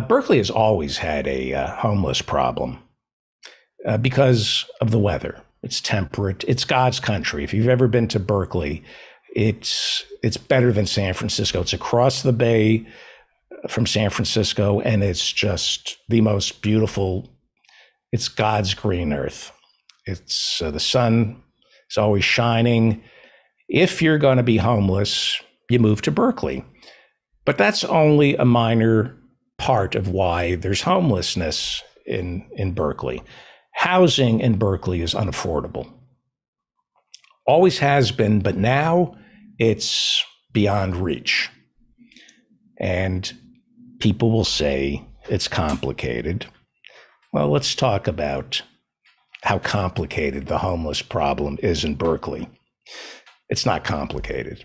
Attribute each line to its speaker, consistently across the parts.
Speaker 1: Berkeley has always had a homeless problem because of the weather. It's temperate. It's God's country. If you've ever been to Berkeley, it's better than San Francisco. It's across the bay from San Francisco, and it's just the most beautiful. It's God's green earth. It's the sun is always shining. If you're going to be homeless, you move to Berkeley. But that's only a minor part of why there's homelessness in Berkeley. Housing in Berkeley is unaffordable. Always has been, but now it's beyond reach. And people will say it's complicated. Well, let's talk about how complicated the homeless problem is in Berkeley. It's not complicated.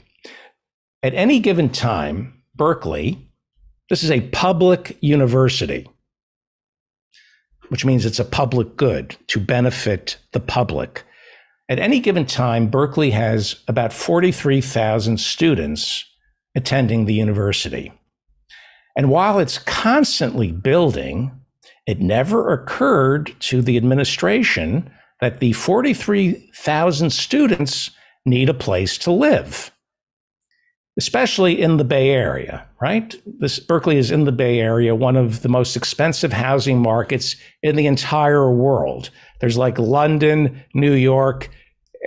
Speaker 1: At any given time, Berkeley, this is a public university, which means it's a public good to benefit the public. At any given time, Berkeley has about 43,000 students attending the university. And while it's constantly building, it never occurred to the administration that the 43,000 students need a place to live, especially in the Bay Area, right? Berkeley is in the Bay Area, one of the most expensive housing markets in the entire world. There's like London, New York,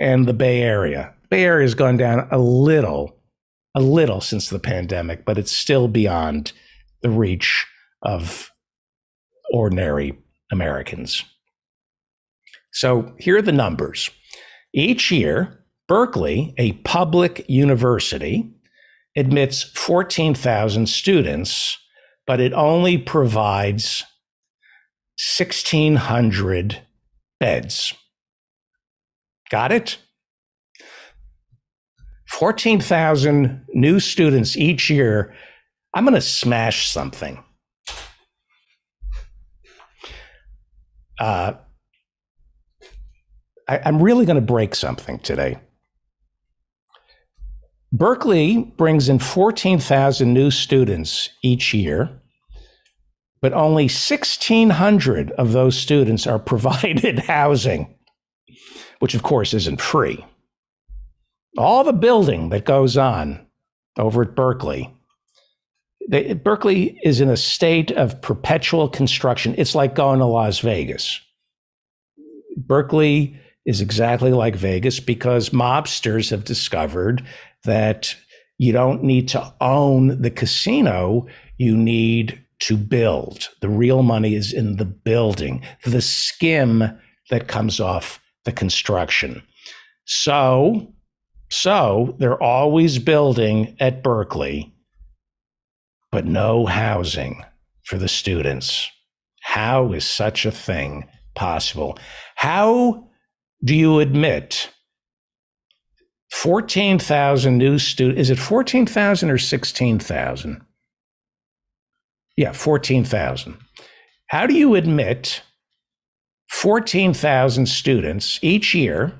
Speaker 1: and the Bay Area. Bay Area has gone down a little since the pandemic, but it's still beyond the reach of ordinary Americans. So here are the numbers. Each year, Berkeley, a public university, admits 14,000 students, but it only provides 1,600 beds. Got it? 14,000 new students each year. I'm going to smash something. I'm really going to break something today. Berkeley brings in 14,000 new students each year, but only 1,600 of those students are provided housing, which of course isn't free. All the building that goes on over at Berkeley, Berkeley is in a state of perpetual construction. It's like going to Las Vegas. Berkeley is exactly like Vegas because mobsters have discovered that you don't need to own the casino, you need to build. The real money is in the building, the skim that comes off the construction. So they're always building at Berkeley, but no housing for the students. How is such a thing possible? How do you admit 14,000 new students? Is it 14,000 or 16,000? Yeah, 14,000. How do you admit 14,000 students each year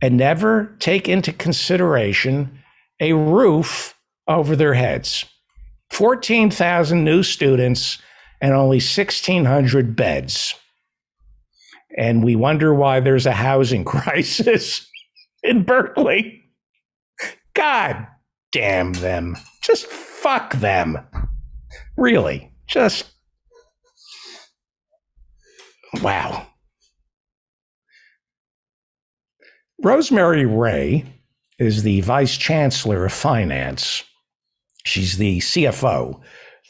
Speaker 1: and never take into consideration a roof over their heads? 14,000 new students and only 1,600 beds. And we wonder why there's a housing crisis in Berkeley. God damn them. Just fuck them. Really. Just, wow. Rosemary Ray is the Vice Chancellor of Finance. She's the CFO,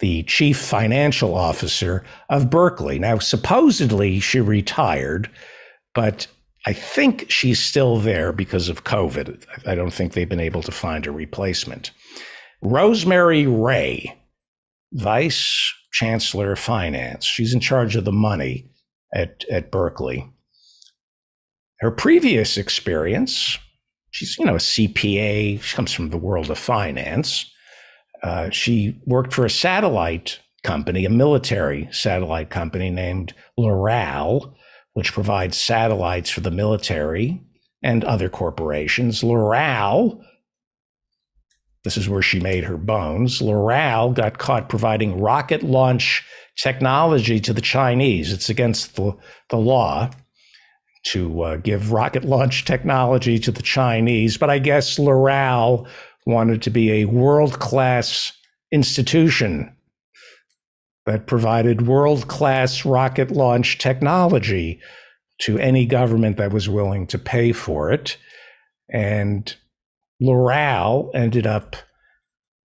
Speaker 1: the Chief Financial Officer of Berkeley. Now, supposedly she retired, but I think she's still there because of COVID. I don't think they've been able to find a replacement. Rosemary Ray, Vice Chancellor of Finance. She's in charge of the money at Berkeley. Her previous experience, she's, a CPA. She comes from the world of finance. She worked for a satellite company, a military satellite company named Loral, which provides satellites for the military and other corporations. Loral this is where she made her bones. Loral got caught providing rocket launch technology to the Chinese. It's against the law to give rocket launch technology to the Chinese, but I guess Loral wanted to be a world-class institution that provided world-class rocket launch technology to any government that was willing to pay for it. And Loral ended up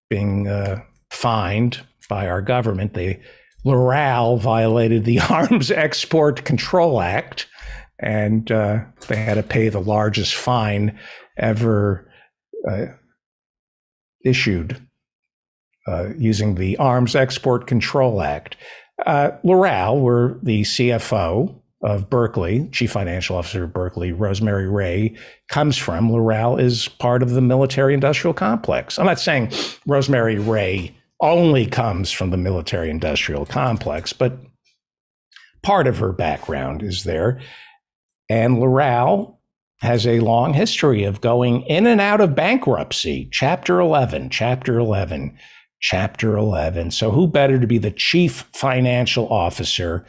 Speaker 1: being fined by our government. Loral violated the Arms Export Control Act, and they had to pay the largest fine ever issued using the Arms Export Control Act. Loral, where the CFO of Berkeley, Chief Financial Officer of Berkeley, Rosemary Ray, comes from. Loral is part of the military-industrial complex. I'm not saying Rosemary Ray only comes from the military-industrial complex, but part of her background is there. And Loral has a long history of going in and out of bankruptcy. Chapter 11, Chapter 11, Chapter 11. So who better to be the chief financial officer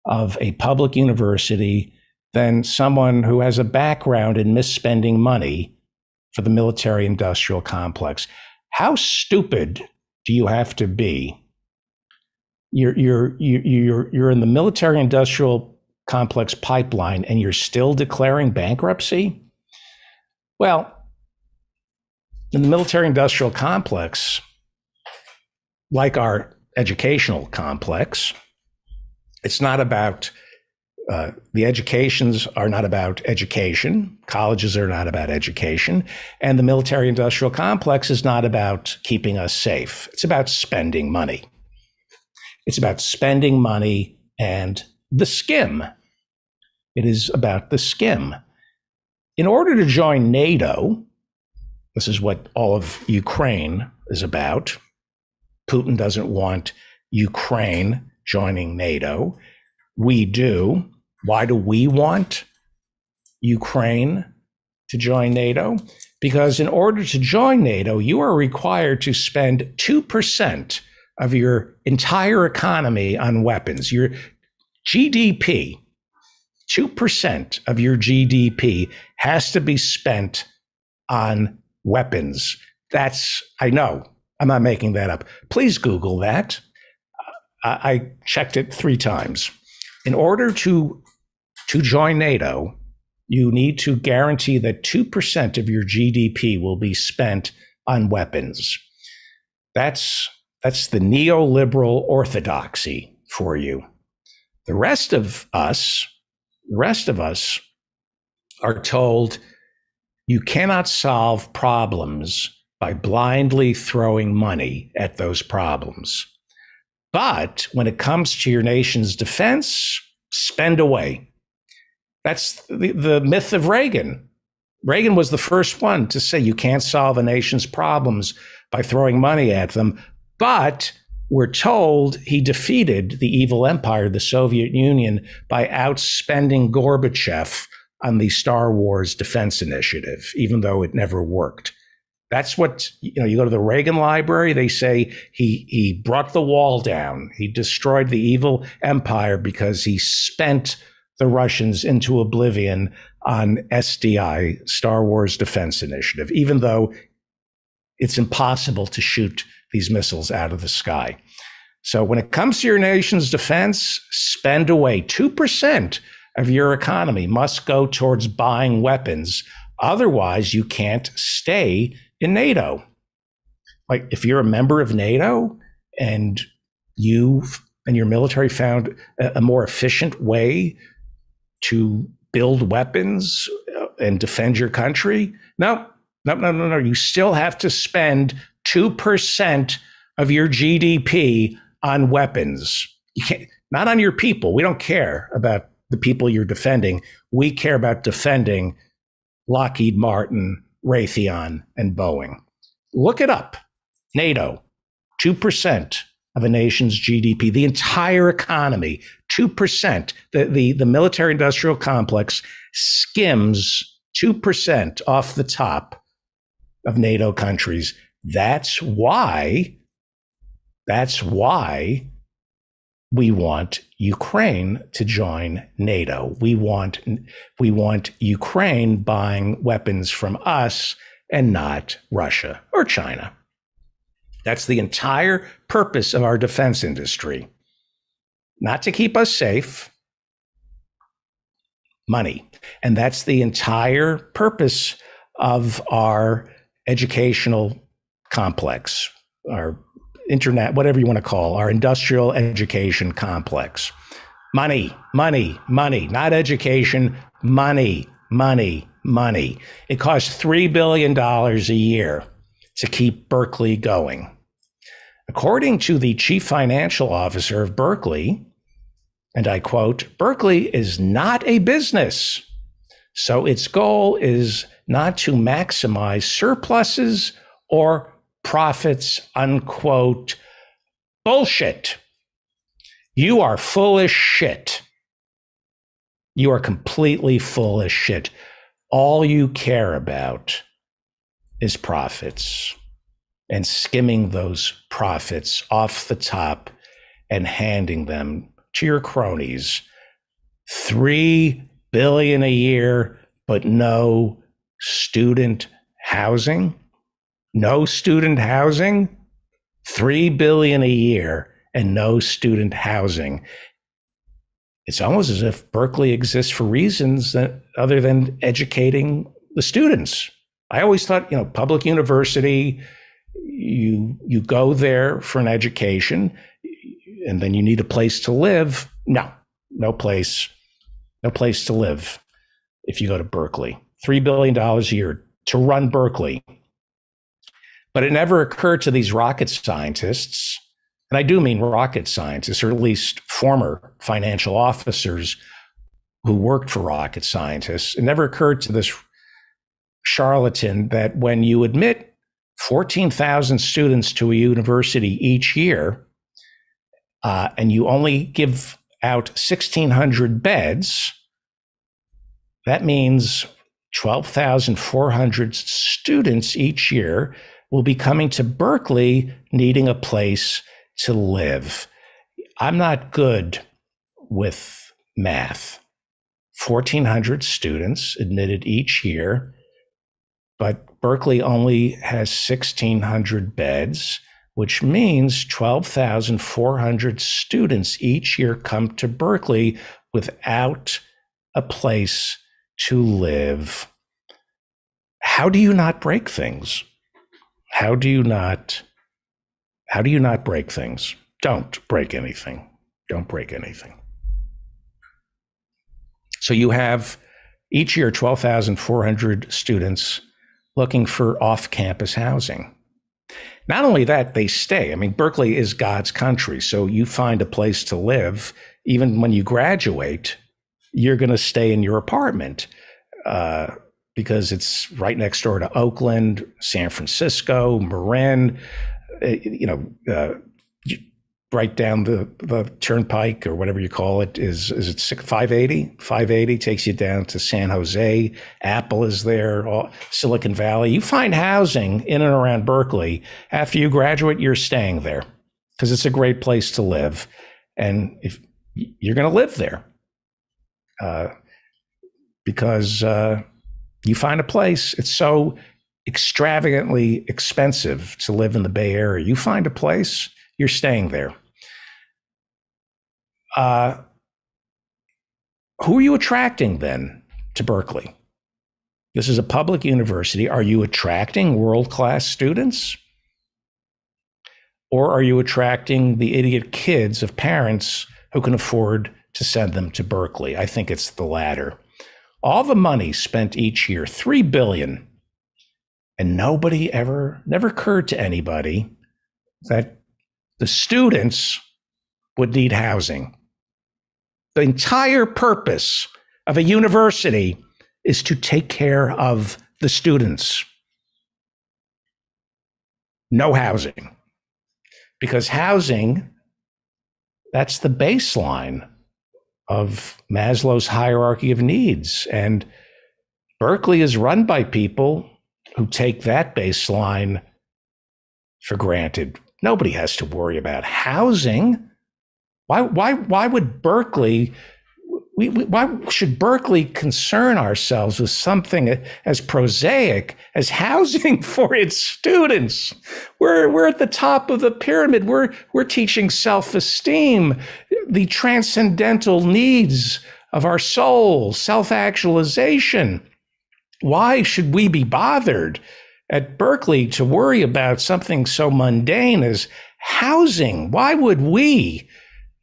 Speaker 1: of a public university than someone who has a background in misspending money for the military-industrial complex? How stupid do you have to be? You're in the military-industrial complex pipeline and you're still declaring bankruptcy? Well, in the military-industrial complex, like our educational complex, it's not about, the educations are not about education. Colleges are not about education. And the military-industrial complex is not about keeping us safe. It's about spending money. It's about spending money and the skim. It is about the skim. In order to join NATO, this is what all of Ukraine is about. Putin doesn't want Ukraine joining NATO. We do. Why do we want Ukraine to join NATO? Because in order to join NATO, you are required to spend 2% of your entire economy on weapons. Your GDP, 2% of your GDP has to be spent on weapons. That's, I know, I'm not making that up. Please Google that. I checked it 3 times. In order to join NATO, you need to guarantee that 2% of your GDP will be spent on weapons. That's the neoliberal orthodoxy for you. The rest of us are told you cannot solve problems by blindly throwing money at those problems. But when it comes to your nation's defense, spend away. That's the myth of Reagan. Reagan was the first one to say you can't solve a nation's problems by throwing money at them. But we're told he defeated the evil empire, the Soviet Union, by outspending Gorbachev on the Star Wars defense initiative, even though it never worked. That's what, you go to the Reagan Library, they say he brought the wall down. He destroyed the evil empire because he spent the Russians into oblivion on SDI, Star Wars Defense Initiative, even though it's impossible to shoot these missiles out of the sky. So when it comes to your nation's defense, spend away. 2% of your economy must go towards buying weapons. Otherwise, you can't stay in NATO. Like if you're a member of NATO and you and your military found a more efficient way to build weapons and defend your country, no. You still have to spend 2% of your GDP on weapons. You can't, not on your people. We don't care about the people you're defending. We care about defending Lockheed Martin, Raytheon, and Boeing. Look it up. NATO, 2% of a nation's GDP, the entire economy, 2%. The military-industrial complex skims 2% off the top of NATO countries. That's why we want Ukraine to join NATO. We want Ukraine buying weapons from us and not Russia or China. That's the entire purpose of our defense industry. Not to keep us safe, money. And that's the entire purpose of our educational complex, our internet, whatever you want to call, our industrial education complex. Money, money, money, not education, money, money, money. It costs $3 billion a year to keep Berkeley going. According to the chief financial officer of Berkeley, and I quote, Berkeley is not a business, so its goal is not to maximize surpluses or profits, unquote. Bullshit. You are full of shit. You are completely full of shit. All you care about is profits and skimming those profits off the top and handing them to your cronies. $3 billion a year, but no student housing. No student housing. $3 billion a year and no student housing. It's almost as if Berkeley exists for reasons that other than educating the students. I always thought, public university, you go there for an education and then you need a place to live. No place to live if you go to Berkeley. $3 billion a year to run Berkeley. But it never occurred to these rocket scientists, and I do mean rocket scientists, or at least former financial officers who worked for rocket scientists. It never occurred to this charlatan that when you admit 14,000 students to a university each year, and you only give out 1,600 beds, that means 12,400 students each year will be coming to Berkeley needing a place to live. I'm not good with math. 1,400 students admitted each year, but Berkeley only has 1,600 beds, which means 12,400 students each year come to Berkeley without a place to live. How do you not break things? How do you not break things? Don't break anything. Don't break anything. So you have each year 12,400 students looking for off-campus housing. Not only that, they stay. I mean, Berkeley is God's country, so you find a place to live. Even when you graduate, you're going to stay in your apartment because it's right next door to Oakland, San Francisco, Marin, right down the turnpike or whatever you call it. Is it 580? 580 takes you down to San Jose. Apple is there, Silicon Valley. You find housing in and around Berkeley. After you graduate, you're staying there because it's a great place to live. And if you're going to live there because you find a place. It's so extravagantly expensive to live in the Bay Area. You find a place, you're staying there. Who are you attracting then to Berkeley? This is a public university. Are you attracting world-class students? Or are you attracting the idiot kids of parents who can afford to send them to Berkeley? I think it's the latter. All the money spent each year, $3 billion, and never occurred to anybody that the students would need housing. The entire purpose of a university is to take care of the students. No housing. Because housing, that's the baseline of Maslow's hierarchy of needs. And Berkeley is run by people who take that baseline for granted. Nobody has to worry about housing. Why would Berkeley, why should Berkeley concern ourselves with something as prosaic as housing for its students? We're at the top of the pyramid. We're teaching self-esteem, the transcendental needs of our soul, self-actualization. Why should we be bothered at Berkeley to worry about something so mundane as housing? Why would we,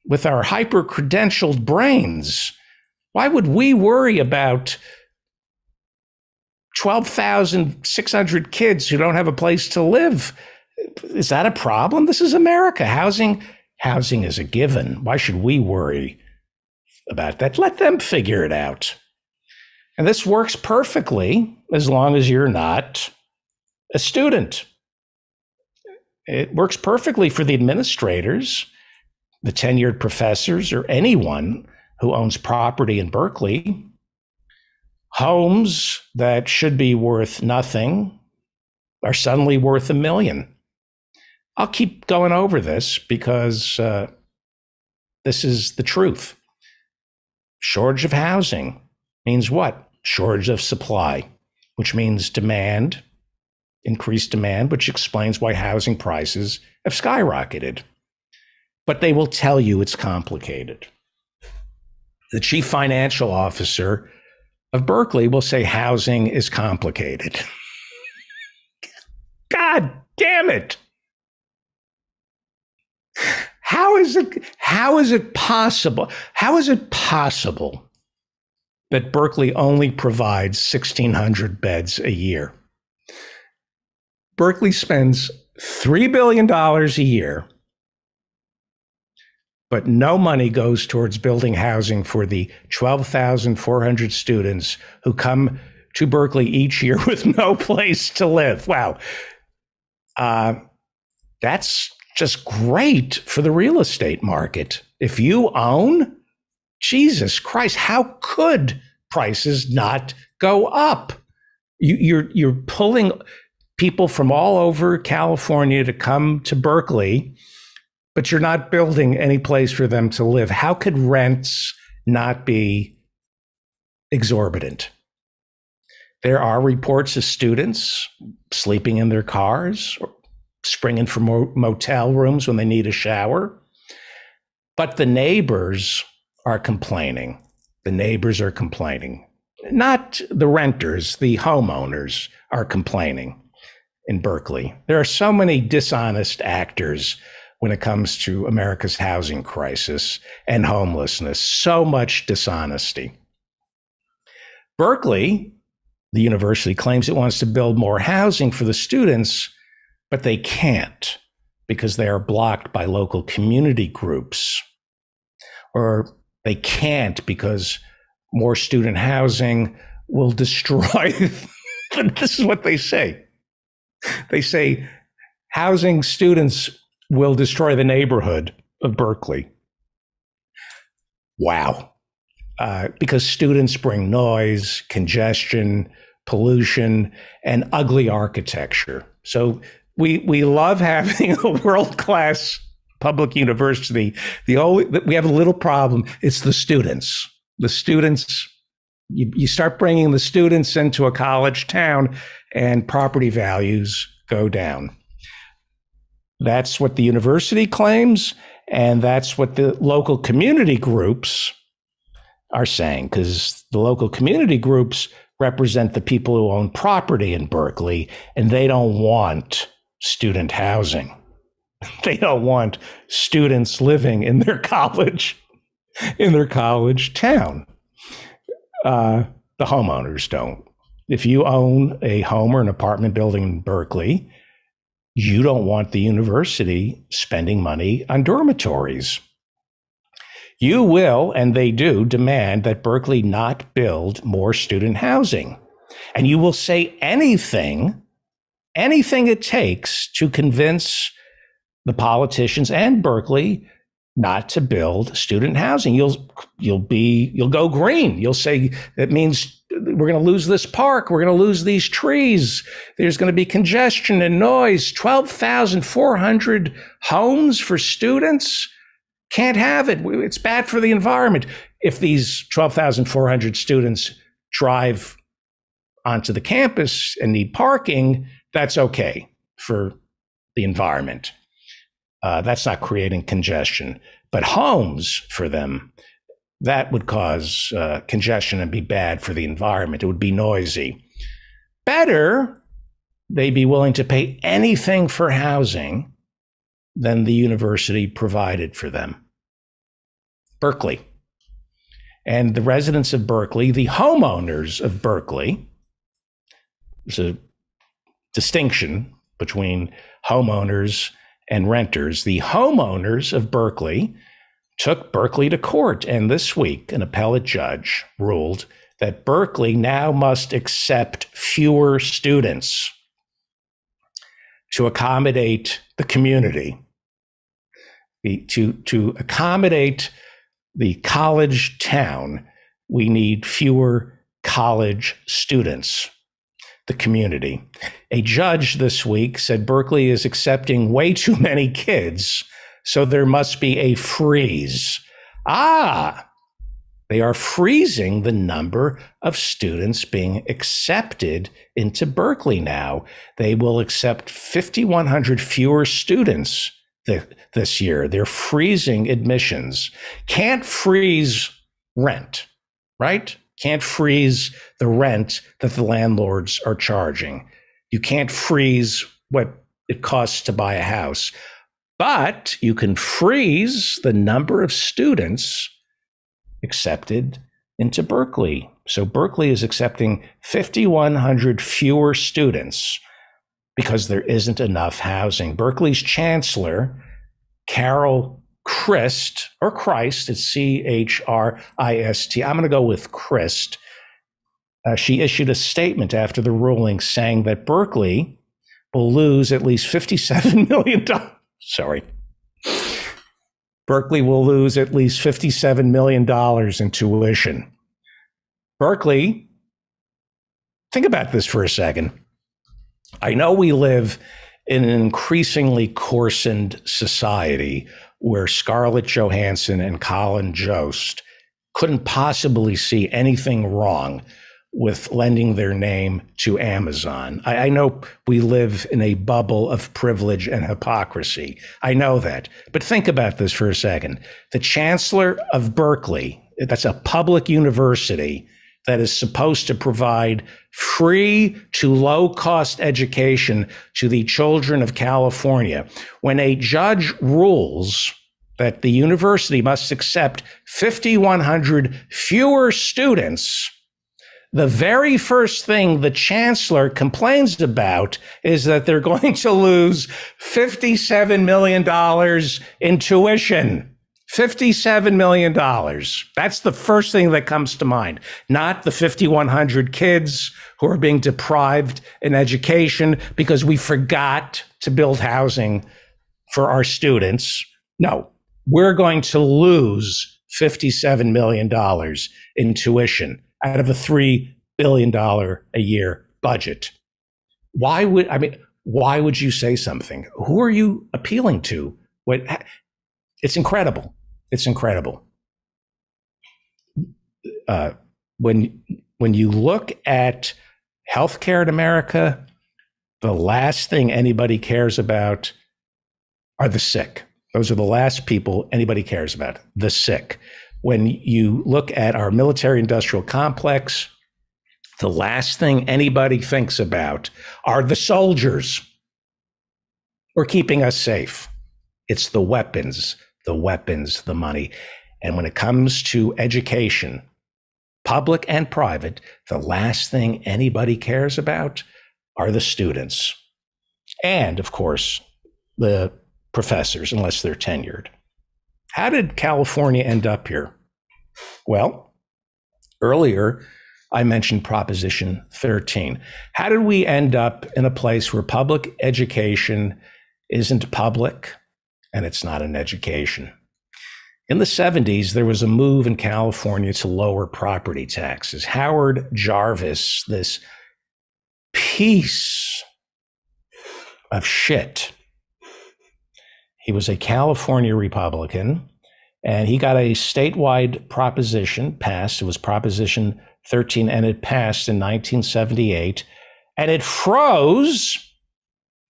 Speaker 1: with our hyper-credentialed brains, why would we worry about 12,600 kids who don't have a place to live? Is that a problem? This is America. Housing is a given. Why should we worry about that? Let them figure it out. And this works perfectly as long as you're not a student. It works perfectly for the administrators, the tenured professors, or anyone who owns property in Berkeley. Homes that should be worth nothing are suddenly worth $1 million. I'll keep going over this because this is the truth. Shortage of housing means what? Shortage of supply, which means demand, increased demand, which explains why housing prices have skyrocketed. But they will tell you it's complicated. The chief financial officer of Berkeley will say housing is complicated. God damn it. How is it possible? How is it possible that Berkeley only provides 1,600 beds a year? Berkeley spends $3 billion a year, but no money goes towards building housing for the 12,400 students who come to Berkeley each year with no place to live. Wow. That's just great for the real estate market. If you own, Jesus Christ, how could prices not go up? You're pulling people from all over California to come to Berkeley, but you're not building any place for them to live. How could rents not be exorbitant? There are reports of students sleeping in their cars, or springing from motel rooms when they need a shower. But the neighbors are complaining. The neighbors are complaining. Not the renters, the homeowners are complaining in Berkeley. There are so many dishonest actors when it comes to America's housing crisis and homelessness. So much dishonesty. Berkeley, the university, claims it wants to build more housing for the students, but they can't because they are blocked by local community groups. Or they can't because more student housing will destroy. This is what they say. They say housing students will destroy the neighborhood of Berkeley. Wow. Because students bring noise, congestion, pollution, and ugly architecture. So we love having a world-class public university. We have a little problem. It's the students. The students, you start bringing the students into a college town and property values go down. That's what the university claims, and that's what the local community groups are saying, because the local community groups represent the people who own property in Berkeley, and they don't want student housing. They don't want students living in their college town. The homeowners don't. If you own a home or an apartment building in Berkeley, you don't want the university spending money on dormitories. You will, and they do, demand that Berkeley not build more student housing. And you will say anything it takes to convince the politicians and Berkeley not to build student housing. You'll go green. You'll say it means we're going to lose this park. We're going to lose these trees. There's going to be congestion and noise. 12,400 homes for students. Can't have it. It's bad for the environment. If these 12,400 students drive onto the campus and need parking, that's okay for the environment. That's not creating congestion. But homes for them, that would cause congestion and be bad for the environment. It would be noisy. Better, they'd be willing to pay anything for housing than the university provided for them. Berkeley. And the residents of Berkeley, the homeowners of Berkeley, there's a distinction between homeowners and renters. The homeowners of Berkeley took Berkeley to court, and this week an appellate judge ruled that Berkeley now must accept fewer students to accommodate the community, to accommodate the college town. We need fewer college students, the community. A judge this week said Berkeley is accepting way too many kids, so there must be a freeze. They are freezing the number of students being accepted into Berkeley now. They will accept 5,100 fewer students this year. They're freezing admissions. Can't freeze rent, right? Can't freeze the rent that the landlords are charging. You can't freeze what it costs to buy a house. But you can freeze the number of students accepted into Berkeley. So Berkeley is accepting 5,100 fewer students because there isn't enough housing. Berkeley's chancellor, Carol Christ, or Christ, it's C-H-R-I-S-T. I'm going to go with Christ. She issued a statement after the ruling saying that Berkeley will lose at least $57 million. Berkeley will lose at least $57 million in tuition. Berkeley, think about this for a second. I know we live in an increasingly coarsened society where Scarlett Johansson and Colin Jost couldn't possibly see anything wrong with lending their name to Amazon. I know we live in a bubble of privilege and hypocrisy. I know that. But think about this for a second. The chancellor of Berkeley, that's a public university that is supposed to provide free to low-cost education to the children of California. When a judge rules that the university must accept 5,100 fewer students, the very first thing the chancellor complains about is that they're going to lose $57 million in tuition. $57 million. That's the first thing that comes to mind, not the 5,100 kids who are being deprived in education because we forgot to build housing for our students. No, we're going to lose $57 million in tuition out of a $3 billion a year budget. Why would you say something? Who are you appealing to? It's incredible. It's incredible. When you look at healthcare in America, the last thing anybody cares about are the sick. Those are the last people anybody cares about, the sick. When you look at our military-industrial complex, the last thing anybody thinks about are the soldiers who are keeping us safe. It's the weapons, the money. And when it comes to education, public and private, the last thing anybody cares about are the students. And, of course, the professors, unless they're tenured. How did California end up here? Well, earlier I mentioned Proposition 13. How did we end up in a place where public education isn't public and it's not an education? In the 70s, there was a move in California to lower property taxes. Howard Jarvis, this piece of shit, he was a California Republican, and he got a statewide proposition passed. It was Proposition 13, and it passed in 1978, and it froze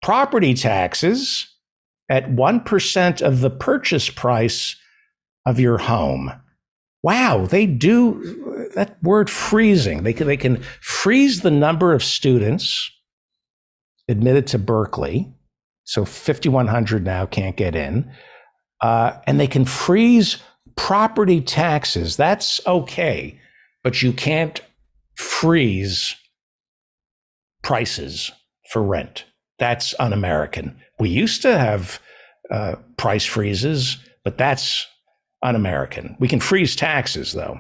Speaker 1: property taxes at 1% of the purchase price of your home. Wow, they do that word freezing. They can freeze the number of students admitted to Berkeley. So 5,100 now can't get in. And they can freeze property taxes. That's okay. But you can't freeze prices for rent. That's un-American. We used to have price freezes, but that's un-American. We can freeze taxes, though.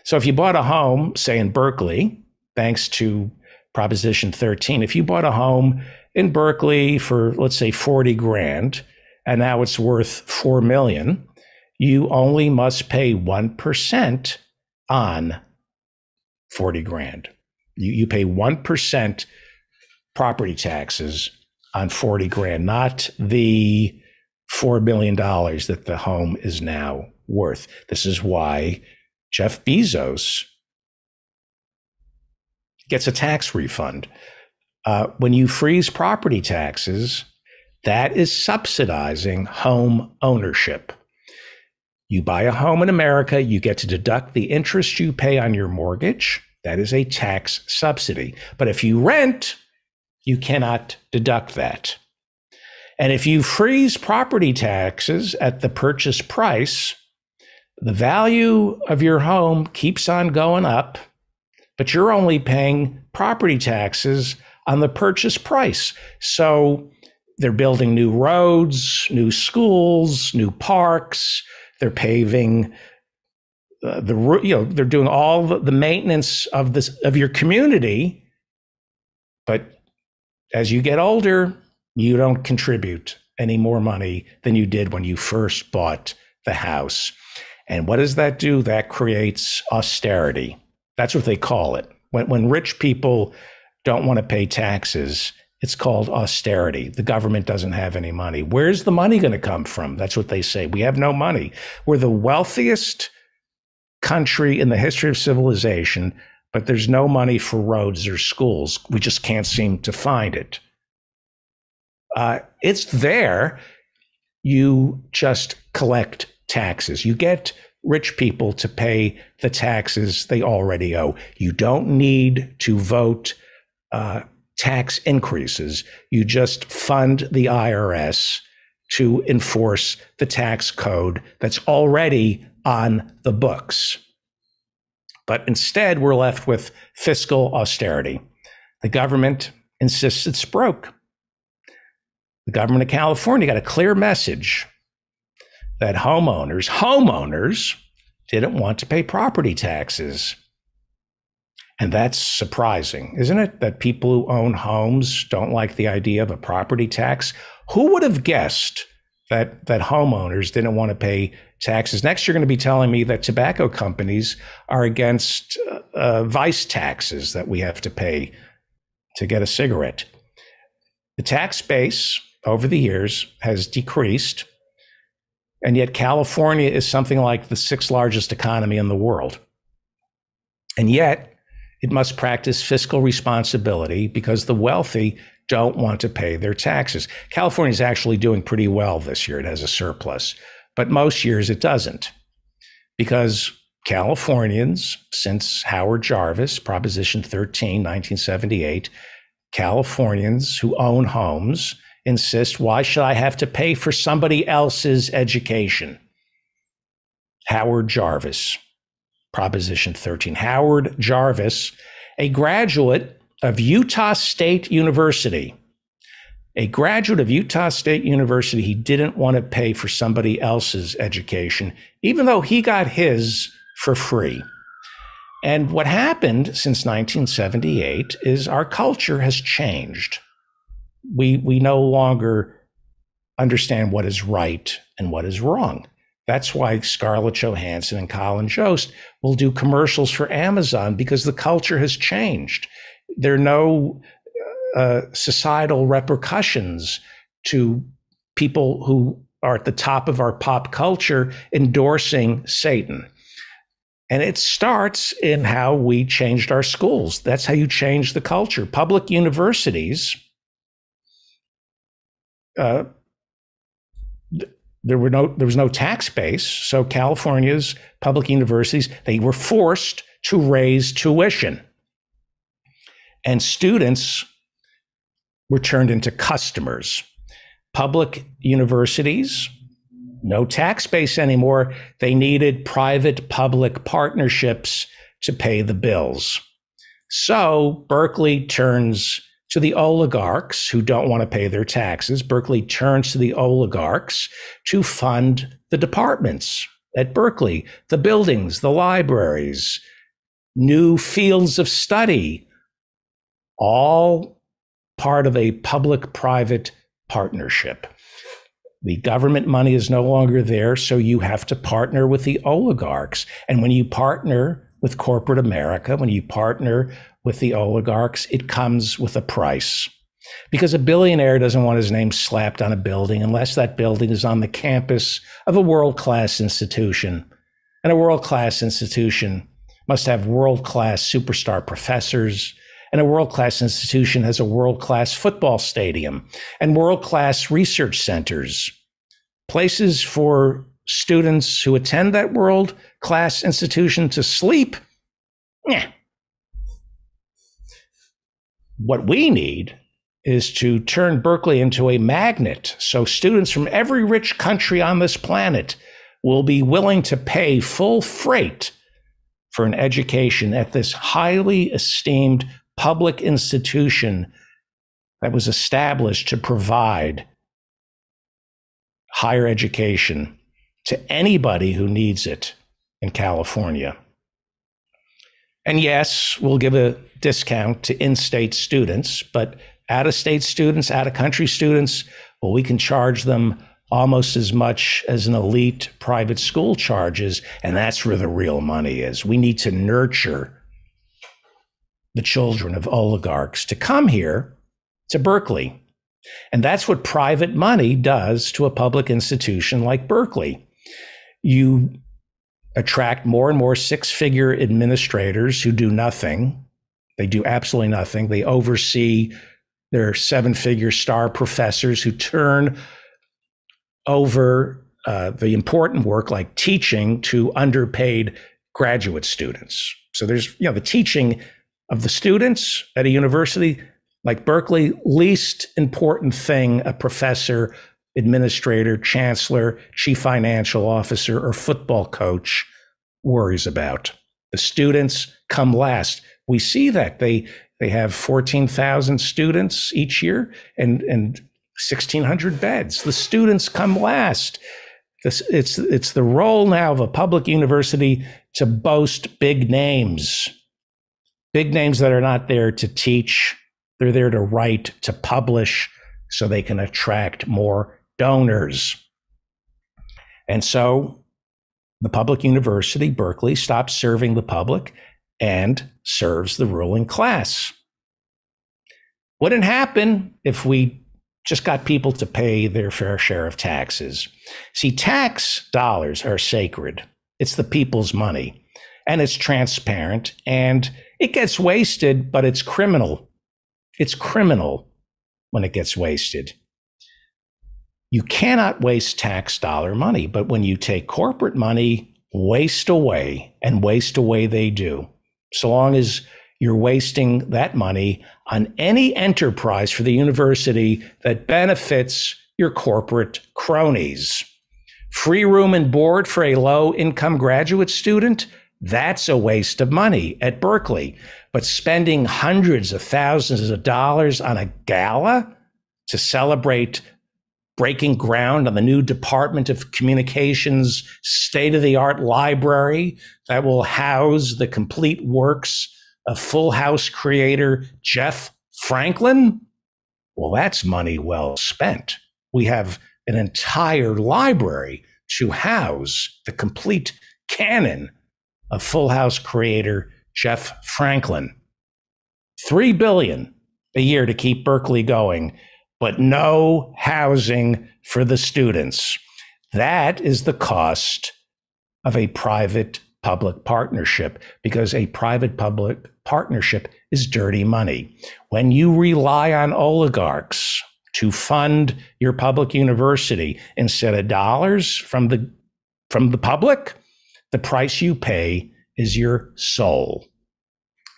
Speaker 1: So if you bought a home, say in Berkeley, thanks to Proposition 13, if you bought a home in Berkeley for, let's say, 40 grand, and now it's worth 4 million, you only must pay 1% on 40 grand. You pay 1% property taxes on 40 grand, not the $4 million that the home is now worth. This is why Jeff Bezos gets a tax refund. When you freeze property taxes, that is subsidizing home ownership. You buy a home in America, you get to deduct the interest you pay on your mortgage. That is a tax subsidy. But if you rent, you cannot deduct that. And if you freeze property taxes at the purchase price, the value of your home keeps on going up, but you're only paying property taxes on the purchase price. So they're building new roads, new schools, new parks. They're paving they're doing all the maintenance of your community. But as you get older, you don't contribute any more money than you did when you first bought the house. And what does that do? That creates austerity. That's what they call it. When rich people don't want to pay taxes, it's called austerity. The government doesn't have any money. Where's the money going to come from? That's what they say. We have no money. We're the wealthiest country in the history of civilization, but there's no money for roads or schools. We just can't seem to find it. It's there. You just collect taxes. You get rich people to pay the taxes they already owe. You don't need to vote tax increases. You just fund the IRS to enforce the tax code that's already on the books. But instead, we're left with fiscal austerity. The government insists it's broke. The government of California got a clear message that homeowners didn't want to pay property taxes. And that's surprising, isn't it? That people who own homes don't like the idea of a property tax. Who would have guessed that homeowners didn't want to pay taxes? Next, you're going to be telling me that tobacco companies are against vice taxes that we have to pay to get a cigarette. The tax base over the years has decreased, and yet California is something like the 6th largest economy in the world. And yet, it must practice fiscal responsibility because the wealthy don't want to pay their taxes. California is actually doing pretty well this year. It has a surplus, but most years it doesn't, because Californians, since Howard Jarvis, Proposition 13, 1978, Californians who own homes insist, why should I have to pay for somebody else's education? Howard Jarvis, Proposition 13. Howard Jarvis, a graduate of Utah State University. A graduate of Utah State University, he didn't want to pay for somebody else's education, even though he got his for free. And what happened since 1978 is our culture has changed. We no longer understand what is right and what is wrong. That's why Scarlett Johansson and Colin Jost will do commercials for Amazon, because the culture has changed. There are no societal repercussions to people who are at the top of our pop culture endorsing Satan. And it starts in how we changed our schools. That's how you change the culture. Public universities, there was no tax base. So California's public universities, they were forced to raise tuition. And students were turned into customers. Public universities, no tax base anymore. They needed private-public partnerships to pay the bills. So Berkeley turns to the oligarchs who don't want to pay their taxes. Berkeley turns to the oligarchs to fund the departments at Berkeley, the buildings, the libraries, new fields of study, all part of a public-private partnership. The government money is no longer there, so you have to partner with the oligarchs. And when you partner with corporate America, when you partner with the oligarchs, it comes with a price. Because a billionaire doesn't want his name slapped on a building unless that building is on the campus of a world-class institution. And a world-class institution must have world-class superstar professors, and a world-class institution has a world-class football stadium and world-class research centers, places for students who attend that world-class institution to sleep. Yeah. What we need is to turn Berkeley into a magnet so students from every rich country on this planet will be willing to pay full freight for an education at this highly esteemed public institution that was established to provide higher education to anybody who needs it in California. And yes, we'll give a discount to in-state students, but out-of-state students, out-of-country students, well, we can charge them almost as much as an elite private school charges, and that's where the real money is. We need to nurture the children of oligarchs to come here to Berkeley. And that's what private money does to a public institution like Berkeley. You attract more and more six-figure administrators who do nothing. They do absolutely nothing. They oversee their seven-figure star professors who turn over the important work like teaching to underpaid graduate students. So there's, the teaching of the students at a university like Berkeley, least important thing a professor, administrator, chancellor, chief financial officer, or football coach worries about. The students come last. We see that they have 14,000 students each year and 1,600 beds. The students come last. It's the role now of a public university to boast big names that are not there to teach. They're there to write, to publish, so they can attract more donors. And so the public university, Berkeley, stops serving the public and serves the ruling class. Wouldn't happen if we just got people to pay their fair share of taxes. See, tax dollars are sacred. It's the people's money, and it's transparent, and it gets wasted, but it's criminal. It's criminal when it gets wasted. You cannot waste tax dollar money, but when you take corporate money, waste away, and waste away they do. So long as you're wasting that money on any enterprise for the university that benefits your corporate cronies. Free room and board for a low-income graduate student, that's a waste of money at Berkeley. But spending hundreds of thousands of dollars on a gala to celebrate breaking ground on the new Department of Communications state-of-the-art library that will house the complete works of Full House creator Jeff Franklin, well, that's money well spent. We have an entire library to house the complete canon of Full House creator Jeff Franklin. $3 billion a year to keep Berkeley going, but no housing for the students. That is the cost of a private-public partnership, because a private-public partnership is dirty money. When you rely on oligarchs to fund your public university instead of dollars from the public, the price you pay is your soul.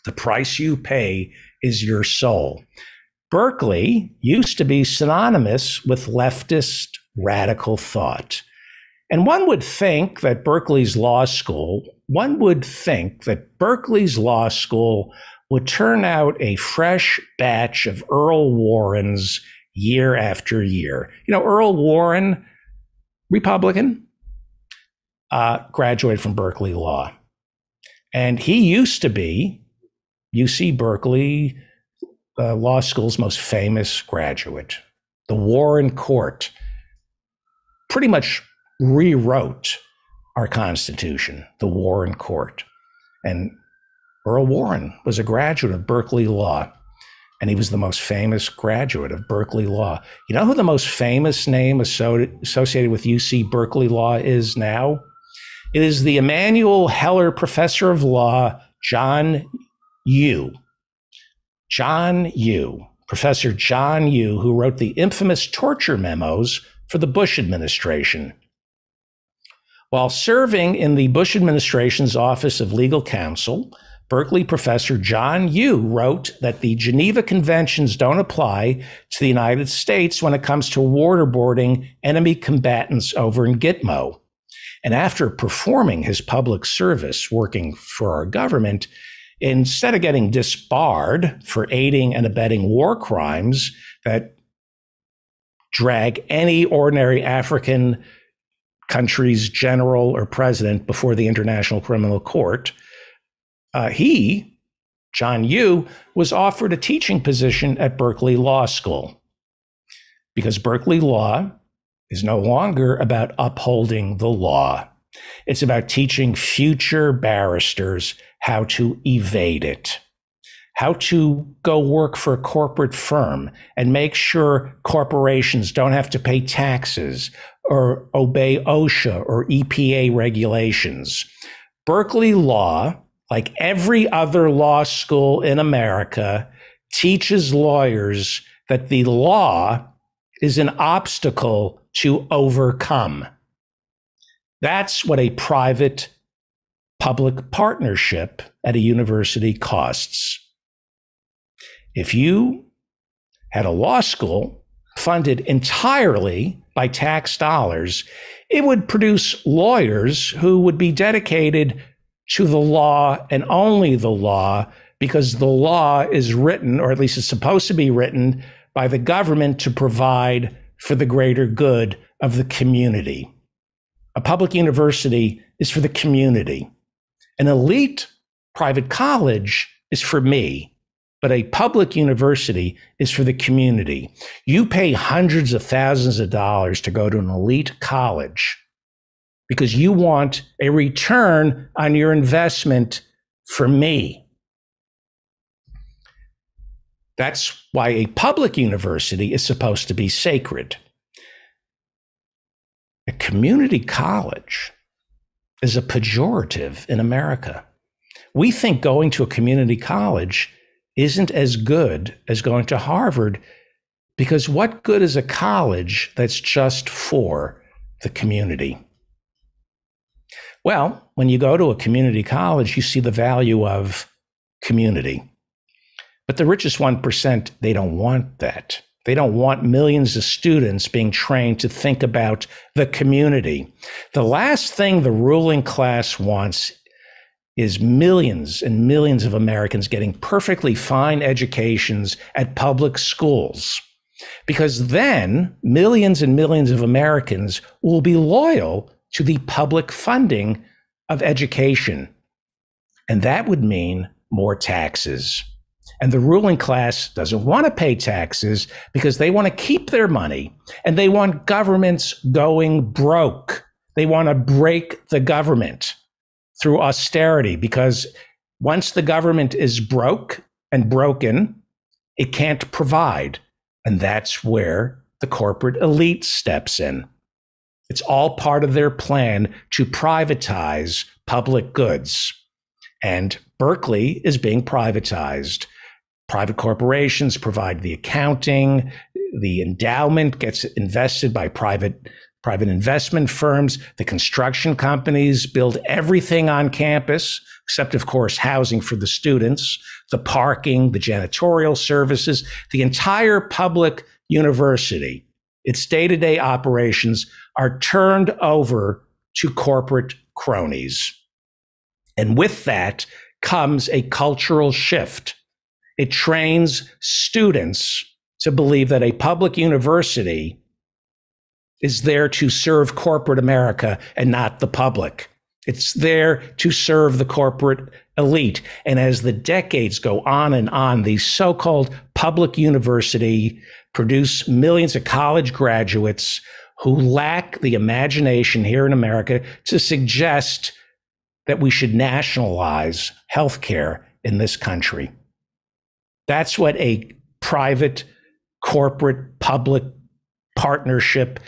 Speaker 1: The price you pay is your soul. Berkeley used to be synonymous with leftist radical thought. And one would think that Berkeley's law school would turn out a fresh batch of Earl Warrens year after year. You know, Earl Warren, Republican, graduated from Berkeley Law. And he used to be UC Berkeley Law School's most famous graduate. The Warren Court pretty much rewrote our Constitution, the Warren Court. And Earl Warren was a graduate of Berkeley Law, and he was the most famous graduate of Berkeley Law. You know who the most famous name associated with UC Berkeley Law is now? It is the Emanuel Heller Professor of Law, John Yoo. John Yoo, Professor John Yoo, who wrote the infamous torture memos for the Bush administration. While serving in the Bush administration's Office of Legal Counsel, Berkeley professor John Yoo wrote that the Geneva Conventions don't apply to the United States when it comes to waterboarding enemy combatants over in Gitmo. And after performing his public service working for our government, instead of getting disbarred for aiding and abetting war crimes that drag any ordinary African country's general or president before the International Criminal Court, John Yoo, was offered a teaching position at Berkeley Law School, because Berkeley Law is no longer about upholding the law. It's about teaching future barristers how to evade it, how to go work for a corporate firm and make sure corporations don't have to pay taxes or obey OSHA or EPA regulations. Berkeley Law, like every other law school in America, teaches lawyers that the law is an obstacle to overcome. That's what a private-public partnership at a university costs. If you had a law school funded entirely by tax dollars, it would produce lawyers who would be dedicated to the law and only the law, because the law is written, or at least it's supposed to be written, by the government to provide for the greater good of the community. A public university is for the community. An elite private college is for me, but a public university is for the community. You pay hundreds of thousands of dollars to go to an elite college because you want a return on your investment from me. That's why a public university is supposed to be sacred. A community college is a pejorative in America. We think going to a community college isn't as good as going to Harvard, because what good is a college that's just for the community? Well, when you go to a community college, you see the value of community. But the richest 1%, they don't want that. They don't want millions of students being trained to think about the community. The last thing the ruling class wants is millions and millions of Americans getting perfectly fine educations at public schools, because then millions and millions of Americans will be loyal to the public funding of education. And that would mean more taxes. And the ruling class doesn't want to pay taxes because they want to keep their money and they want governments going broke. They want to break the government through austerity, because once the government is broke and broken, it can't provide. And that's where the corporate elite steps in. It's all part of their plan to privatize public goods. And Berkeley is being privatized. Private corporations provide the accounting, the endowment gets invested by private investment firms, the construction companies build everything on campus, except, of course, housing for the students, the parking, the janitorial services, the entire public university. Its day-to-day operations are turned over to corporate cronies. And with that comes a cultural shift. It trains students to believe that a public university is there to serve corporate America and not the public. It's there to serve the corporate elite. And as the decades go on, these so-called public university produce millions of college graduates who lack the imagination here in America to suggest that we should nationalize healthcare in this country. That's what a private, corporate, public partnership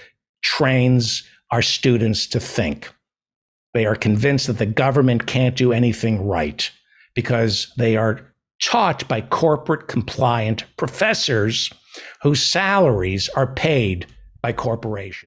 Speaker 1: trains our students to think. They are convinced that the government can't do anything right because they are taught by corporate compliant professors whose salaries are paid by corporations.